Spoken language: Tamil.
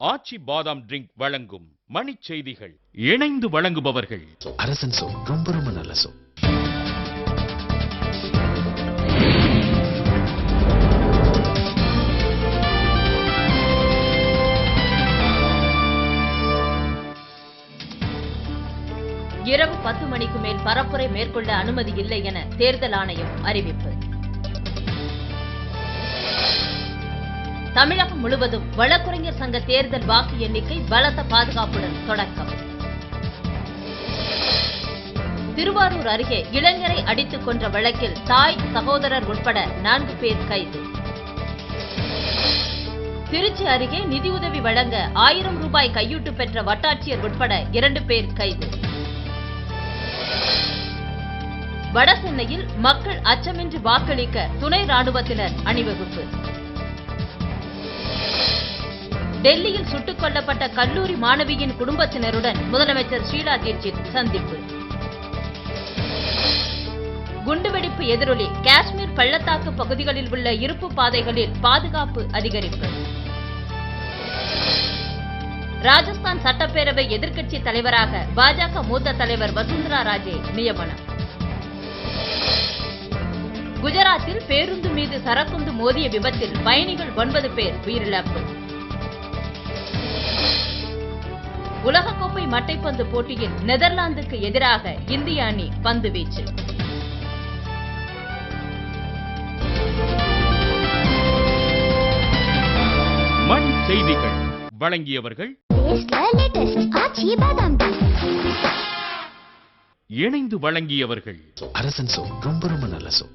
ஆச்சி பாதாம் ட்ரிங்க் வழங்கும் மணிச் செய்திகள். இணைந்து வழங்குபவர்கள் அரசன் சோ, ரொம்ப ரொம்ப நல்ல சோ. இரவு 10 மணிக்கு மேல் பரப்புரை மேற்கொள்ள அனுமதி இல்லை என தேர்தல் ஆணையம் அறிவிப்பு. தமிழகம் முழுவதும் வழக்குரைஞர் சங்க தேர்தல் வாக்கு எண்ணிக்கை பலத்த பாதுகாப்புடன் தொடக்கம். திருவாரூர் அருகே இளைஞரை அடித்துக் கொன்ற வழக்கில் தாய், சகோதரர் உட்பட 4 பேர் கைது. திருச்சி அருகே நிதியுதவி வழங்க 1000 ரூபாய் கையூட்டு பெற்ற வட்டாட்சியர் உட்பட 2 பேர் கைது. வடசென்னையில் மக்கள் அச்சமின்றி வாக்களிக்க துணை ராணுவத்தினர் அணிவகுப்பு. டெல்லியில் சுட்டுக் கொல்லப்பட்ட கல்லூரி மாணவியின் குடும்பத்தினருடன் முதலமைச்சர் ஷீலா தீட்சித் சந்திப்பு. குண்டுவெடிப்பு எதிரொலி காஷ்மீர் பள்ளத்தாக்கு பகுதிகளில் உள்ள இருப்பு பாதைகளில் பாதுகாப்பு அதிகரிப்பு. ராஜஸ்தான் சட்டப்பேரவை எதிர்க்கட்சி தலைவராக பாஜக மூத்த தலைவர் வசுந்தரா ராஜே நியமனம். குஜராத்தில் பேருந்து மீது சரக்குந்து மோதிய விபத்தில் பயணிகள் 9 பேர் உயிரிழப்பு. உலகக்கோப்பை மட்டைப்பந்து போட்டியில் நெதர்லாந்துக்கு எதிராக இந்திய அணி பந்து வீச்சு. மணி செய்திகள் வழங்கியவர்கள் இணைந்து வழங்கியவர்கள் அரசன் சோ, ரொம்ப ரொம்ப நல்ல சோ.